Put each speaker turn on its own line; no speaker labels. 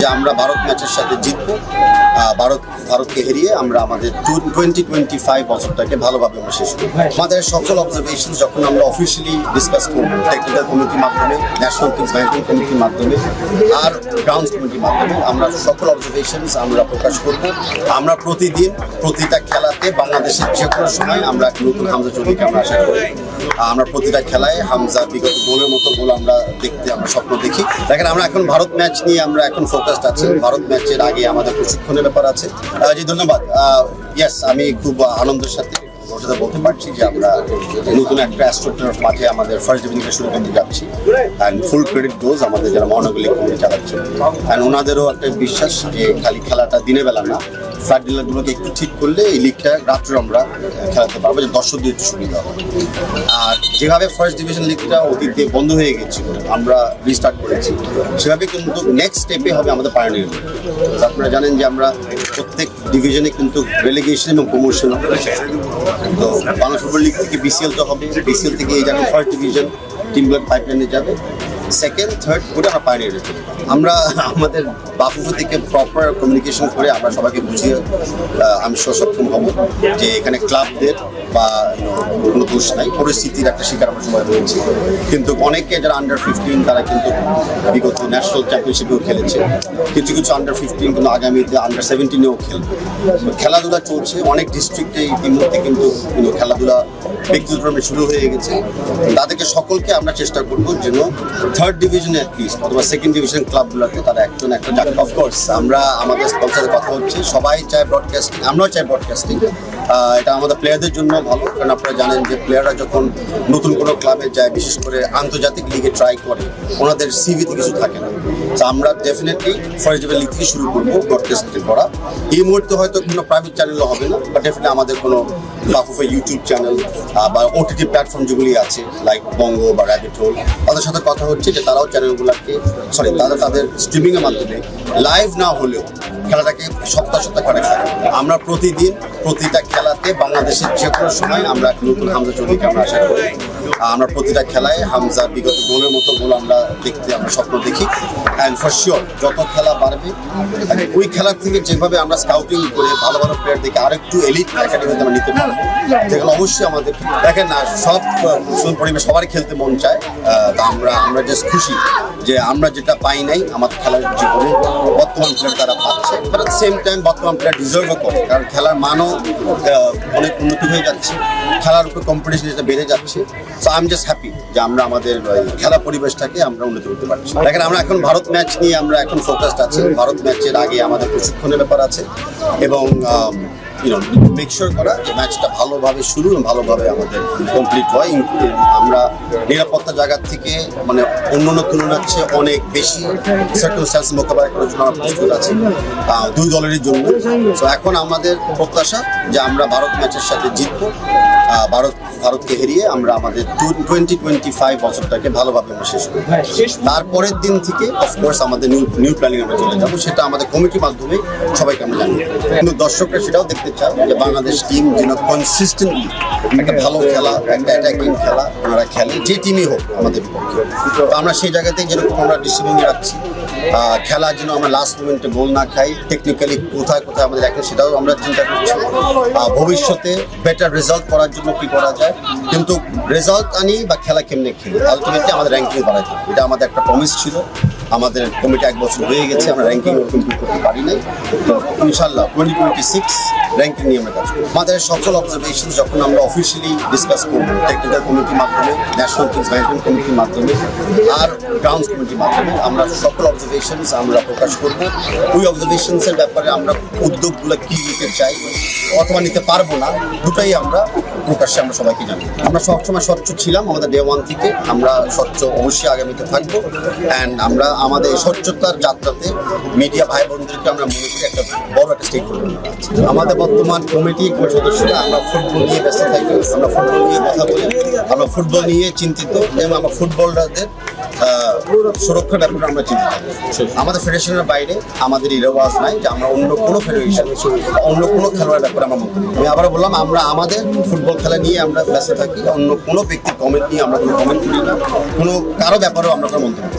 যে আমরা ভারত ম্যাচের সাথে জিতবো, ভারতকে হারিয়ে আমরা আমাদের 2025 বছরটাকে ভালোভাবে আমরা শেষ করব। আমাদের সকল অবজারভেশন যখন আমরা অফিসিয়ালি ডিসকাস করবো টেকনিক্যাল কমিটির মাধ্যমে, ন্যাশনাল টিমস ম্যানেজমেন্ট কমিটির মাধ্যমে আর গ্রাউন্ডস কমিটির মাধ্যমে আমরা সকল অবজারভেশনস আমরা প্রকাশ করব। আমরা প্রতিদিন প্রতিটা খেলাতে বাংলাদেশের যে কোনো সময় আমরা নতুন হামজা চৌধুরীকে আমরা আশা করি। আমরা প্রতিটা খেলায় হামজা বিগত গোলের মতো গোল আমরা স্বপ্ন দেখি। দেখেন, আমরা এখন ভারত ম্যাচ নিয়ে আমরা এখন ফোকাসড আছি। ভারত ম্যাচের আগে আমাদের প্রশিক্ষণের ব্যাপার আছে। জি, ধন্যবাদ। ইয়েস, আমি খুব আনন্দের সাথে বলতে পারছি যে আমরা নতুন একটা অ্যাস্ট্রোটার্ফ মাঠে আমাদের ফার্স্ট ডিভিশনকে শুরু করতে যাচ্ছি। অ্যান্ড ফুল ক্রেডিট গোজ আমাদের যারা মহানগর লীগ কমিটি চালাচ্ছে। অ্যান্ড ওনাদেরও একটা বিশ্বাস যে খালি খেলাটা দিনের বেলা না, ফ্ল্যাট ডিলারগুলোকে একটু ঠিক করলে এই লিগটা রাত্রে আমরা খেলাতে পারবো, যে দর্শকদের একটু সুবিধা হবে। আর যেভাবে ফার্স্ট ডিভিশন লিগটা অতীতে বন্ধ হয়ে গেছিল, আমরা রিস্টার্ট করেছি, সেভাবে কিন্তু নেক্সট স্টেপে হবে আমাদের পায়োনিয়ার লিগ। আপনারা জানেন যে আমরা প্রত্যেক ডিভিশনে কিন্তু রেলিগেশন এবং প্রমোশন করেছি। তো বাংলা ফুটবল লিগ থেকে বিসিএল তো হবে, বিসিএল থেকে এই জায়গায় ফার্স্ট ডিভিশন টিমগুলো পাইপলাইনে যাবে, সেকেন্ড থার্ড করে আমরা পায়োনিয়ারে যাবো। আমরা আমাদের বাফুফু থেকে প্রপার কমিউনিকেশন করে আমরা সবাইকে বুঝিয়ে আমি সক্ষম হব যে এখানে ক্লাবদের বা কোনো দোষ নাই, পরিস্থিতির একটা শিকার আমরা সবাই হয়েছি। কিন্তু অনেকে যারা আন্ডার 15 তারা কিন্তু বিগত ন্যাশনাল চ্যাম্পিয়নশিপেও খেলেছে, কিছু কিছু আন্ডার 15 কিন্তু আগামীতে আন্ডার 17-এও খেলবে। খেলাধুলা চলছে অনেক ডিস্ট্রিক্টে, ইতিমধ্যে কিন্তু খেলাধুলা ব্যক্তিগত শুরু হয়ে গেছে। তাদেরকে সকলকে আমরা চেষ্টা করবো যেন থার্ড ডিভিশনে অ্যাটলিস্ট অথবা সেকেন্ড ডিভিশন ক্লাবগুলোতে তারা একজন একটা যাক। অফকোর্স আমরা আমাদের স্পন্সরের কথা হচ্ছে, সবাই চায় ব্রডকাস্টিং, আমরাও চাই ব্রডকাস্টিং। এটা আমাদের প্লেয়ারদের জন্য ভালো, কারণ আপনারা জানেন যে প্লেয়াররা যখন নতুন কোনো ক্লাবে যায়, বিশেষ করে আন্তর্জাতিক লিগে ট্রাই করে, ওনাদের সিভিতে কিছু থাকে না। তো আমরা ডেফিনেটলি ফার্স্ট ডিভিশন লিগ থেকে শুরু করবো ব্রডকাস্টিং করা। এই মুহূর্তে হয়তো কোনো প্রাইভেট চ্যানেলও হবে না, বাট ডেফিনেটলি আমাদের কোনো বাফুফে ইউটিউব চ্যানেল বা ওটিটি প্ল্যাটফর্ম যেগুলি আছে লাইক বঙ্গ বা র্যাবিট হোল, তাদের সাথে কথা হচ্ছে যে তারাও চ্যানেলগুলোকে তাদের স্ট্রিমিংয়ের মাধ্যমে লাইভ না হলেও খেলাটাকে সপ্তাহ কানেকশন। আমরা প্রতিদিন প্রতিটা খেলাতে বাংলাদেশের যে কোনো সময় আমরা নতুন হামজা চৌধুরীকে আমরা আশা করি। আমরা প্রতিটা খেলায় হামজা বিগত গোলের মতো গোল আমরা স্বপ্ন দেখি। অ্যান্ড ফর শিওর যত খেলা বাড়বে, ওই খেলার থেকে যেভাবে আমরা স্কাউটিং করে ভালো ভালো প্লেয়ার দেখে আরেকটু এলিট একাডেমিতে আমরা নিতে পারবো, যেগুলো অবশ্যই আমাদের দেখেন না সব পরিবেশ সবারই খেলতে মন চায়। আমরা জাস্ট খুশি যে আমরা যেটা পাই নাই আমাদের খেলার জীবনে বর্তমান প্লেয়ার তারা পাচ্ছে, বাট অ্যাট সেম টাইম বর্তমান প্লেয়ার ডিজার্ভও করে, কারণ খেলার মানও অনেক উন্নতি হয়ে যাচ্ছে, খেলার উপর কম্পিটিশন যেটা বেড়ে যাচ্ছে। So I am just happy যে আমরা আমাদের খেলা পরিবেশটাকে আমরা উন্নতি করতে পারছি। দেখেন, আমরা এখন ভারত ম্যাচ নিয়ে আমরা এখন ফোকাসড আছি। ভারত ম্যাচের আগে আমাদের প্রশিক্ষণের ব্যাপার আছে এবং মেক শিওর করা যে ম্যাচটা ভালোভাবে শুরু এবং ভালোভাবে আমাদের কমপ্লিট হয়। আমরা নিরাপত্তা জায়গা থেকে মানে অন্য তুলনার চেয়ে অনেক বেশি সার্কামস্ট্যান্স মোকাবেলা করার জন্য আমরা প্রস্তুত আছি দুই দলেরই জন্য। তো এখন আমাদের প্রত্যাশা যে আমরা ভারত ম্যাচের সাথে জিতবো, ভারতকে হারিয়ে আমরা আমাদের 2025 বছরটাকে ভালোভাবে আমরা শেষ করব। তারপরের দিন থেকে অফকোর্স আমাদের নিউ প্ল্যানিং আমরা চলে যাবো, সেটা আমাদের কমিটির মাধ্যমে সবাইকে আমরা জানি। কিন্তু দর্শকরা সেটাও দেখতে চায় যে বাংলাদেশ টিম যেন কনসিস্টেন্টলি একটা ভালো খেলা, একটা অ্যাটাকিং খেলা ওনারা খেলে, যে টিমই হোক আমাদের বিপক্ষে। তো আমরা সেই জায়গাতেই যেরকম আমরা দৃষ্টিভঙ্গি রাখছি, খেলা যেন আমরা লাস্ট মোমেন্টে গোল না খাই, টেকনিক্যালি কোথায় আমাদের এখন সেটাও আমরা চিন্তা করছি। ভবিষ্যতে বেটার রেজাল্ট করার জন্য কি করা যায়, কিন্তু রেজাল্ট আনি বা খেলা কেমনে খেলি, আলটিমেটলি আমাদের র্যাঙ্কিং বাড়াতে হবে। এটা আমাদের একটা প্রমিস ছিল। আমাদের কমিটি 1 বছর হয়ে গেছে, আমরা র্যাঙ্কিং কমপ্লিট করতে পারি নাই। তো ইনশাল্লাহ 2026 র্যাঙ্কিং নিয়ে আমরা কাজ করব। আমাদের সকল অবজারভেশন যখন আমরা অফিসিয়ালি ডিসকাস করবো টেকনিক্যাল কমিটির মাধ্যমে, ন্যাশনাল টিমস ম্যানেজমেন্ট কমিটির মাধ্যমে আর গ্রাউন্ডস কমিটির মাধ্যমে আমরা সকল অবজারভেশনস আমরা প্রকাশ করব। ওই অবজারভেশনসের ব্যাপারে আমরা উদ্যোগগুলো কী নিতে চাই অথবা নিতে পারবো না, দুটাই আমরা প্রকাশ্যে আমরা সবাইকে জানি। আমরা সবসময় স্বচ্ছ ছিলাম আমাদের ডে 1 থেকে, আমরা স্বচ্ছ অবশ্যই আগামীতে থাকবো। অ্যান্ড আমরা আমাদের এই স্বচ্ছতার যাত্রাতে মিডিয়া ভাই বোনদেরকে আমরা মনে করি একটা বড় একটা স্টেক হোল্ডার আছে। আমাদের বর্তমান কমিটি সদস্যরা আমরা ফুটবল নিয়ে ব্যস্ত থাকি, আমরা ফুটবল নিয়ে কথা বলি, আমরা ফুটবল নিয়ে চিন্তিত এবং আমরা ফুটবলারদের সুরক্ষার ব্যাপারে আমরা চিন্তিত। আমাদের ফেডারেশনের বাইরে আমাদের এই রেওয়াজ নাই যে আমরা অন্য কোনো ফেডারেশন অন্য কোনো খেলোয়াড়ের ব্যাপারে আমরা মন্তব্য। আমি আবারও বললাম, আমরা আমাদের ফুটবল খেলা নিয়ে আমরা ব্যস্ত থাকি, অন্য কোনো ব্যক্তির কমেন্ট নিয়ে আমরা কোনো কমেন্ট করি না, কোনো কারো ব্যাপারেও আমরা কোনো মন্তব্য